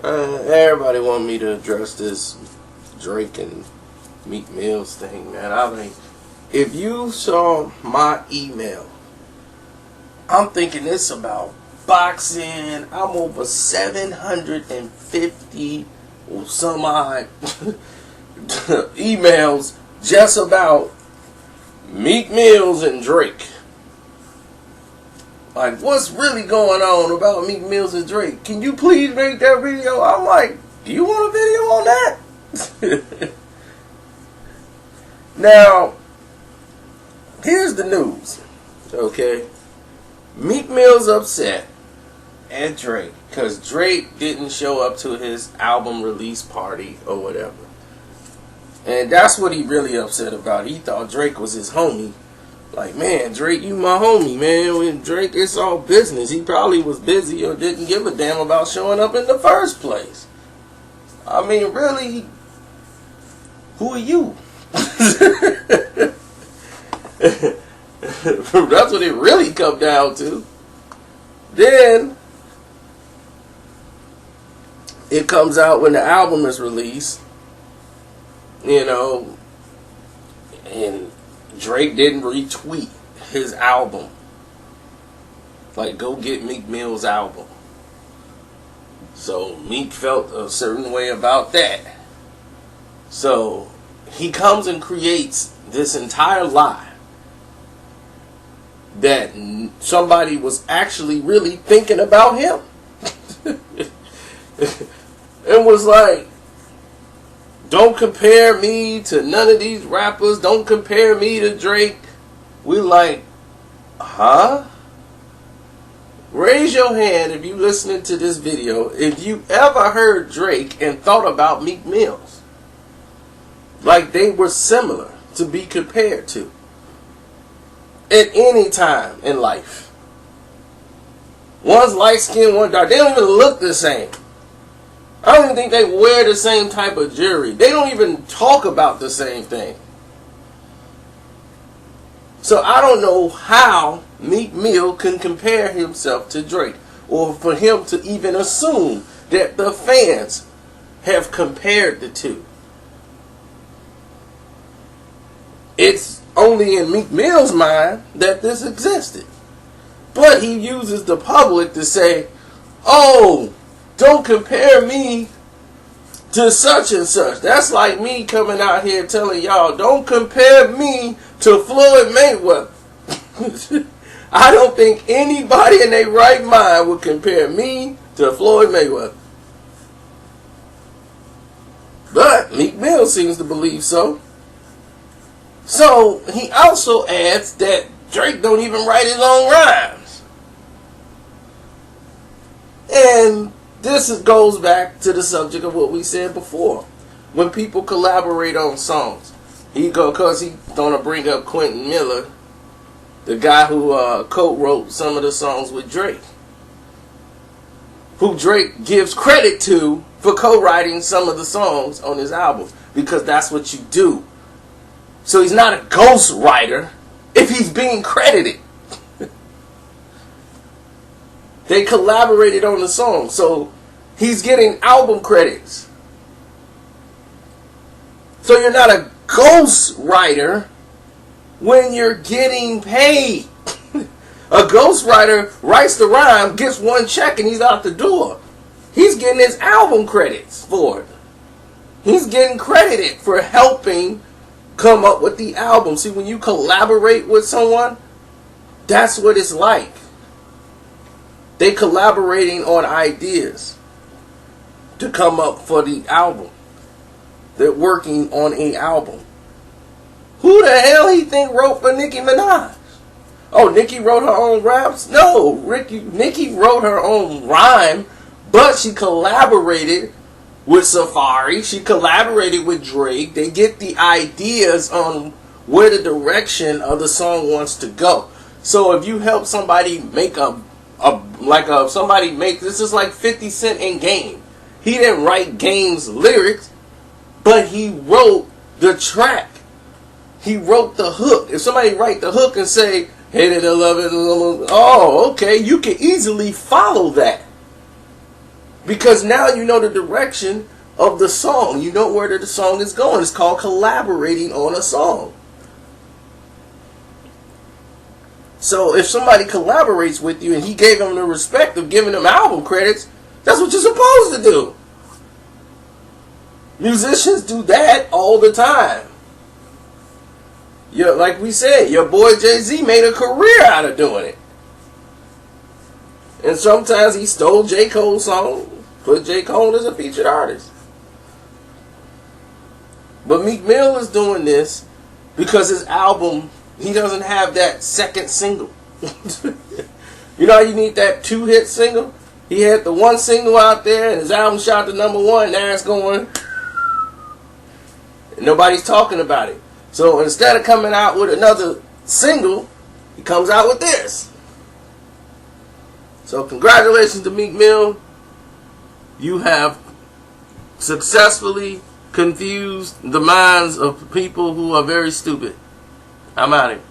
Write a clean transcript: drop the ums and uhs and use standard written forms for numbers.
Everybody want me to address this Drake and Meek Mill's thing, man. I mean, if you saw my email, I'm thinking it's about boxing. I'm over 750 or some odd emails just about Meek Mills and Drake. Like, what's really going on about Meek Mills and Drake? Can you please make that video? I'm like, do you want a video on that? Now, here's the news, okay? Meek Mill's upset at Drake because Drake didn't show up to his album release party or whatever. And that's what he really upset about. He thought Drake was his homie. Like, man, Drake, you my homie, man. With Drake, it's all business. He probably was busy or didn't give a damn about showing up in the first place. I mean, really, who are you? That's what it really come down to. Then it comes out when the album is released, you know, and Drake didn't retweet his album. Like, go get Meek Mill's album. So Meek felt a certain way about that. So he comes and creates this entire lie that somebody was actually really thinking about him. And was like, don't compare me to none of these rappers. Don't compare me to Drake. We like, huh? Raise your hand if you listening to this video if you ever heard Drake and thought about Meek Mills. Like they were similar to be compared to. At any time in life. One's light skinned, one dark. They don't even look the same. I don't even think they wear the same type of jewelry. They don't even talk about the same thing. So I don't know how Meek Mill can compare himself to Drake. Or for him to even assume that the fans have compared the two. It's only in Meek Mill's mind that this existed. But he uses the public to say, oh, don't compare me to such and such. That's like me coming out here telling y'all, don't compare me to Floyd Mayweather. I don't think anybody in their right mind would compare me to Floyd Mayweather. But Meek Mill seems to believe so. So he also adds that Drake don't even write his own rhymes. And this goes back to the subject of what we said before. When people collaborate on songs, because he's going to bring up Quentin Miller, the guy who co-wrote some of the songs with Drake. Who Drake gives credit to for co-writing some of the songs on his album. Because that's what you do. So he's not a ghostwriter if he's being credited. They collaborated on the song, so he's getting album credits. So you're not a ghostwriter when you're getting paid. A ghostwriter writes the rhyme, gets one check, and he's out the door. He's getting his album credits for it. He's getting credited for helping come up with the album. See, when you collaborate with someone, that's what it's like. They collaborating on ideas to come up for the album. They're working on an album. Who the hell he think wrote for Nicki Minaj? Oh, Nicki wrote her own raps? No, Nicki wrote her own rhyme, but she collaborated with Safari. She collaborated with Drake. They get the ideas on where the direction of the song wants to go. So if you help somebody make this is like 50 Cent in Game. He didn't write Game's lyrics, but he wrote the track. He wrote the hook. If somebody write the hook and say, hate it or love it, oh, okay, you can easily follow that. Because now you know the direction of the song. You know where the song is going. It's called collaborating on a song. So if somebody collaborates with you and he gave them the respect of giving them album credits, that's what you're supposed to do. Musicians do that all the time. Like we said, your boy Jay-Z made a career out of doing it. And sometimes he stole J. Cole's song, put J. Cole as a featured artist. But Meek Mill is doing this because his album, he doesn't have that second single. You know how you need that 2-hit single? He had the one single out there and his album shot to #1. Now it's going, and nobody's talking about it. So instead of coming out with another single, he comes out with this. So congratulations to Meek Mill. You have successfully confused the minds of people who are very stupid. I'm out of here.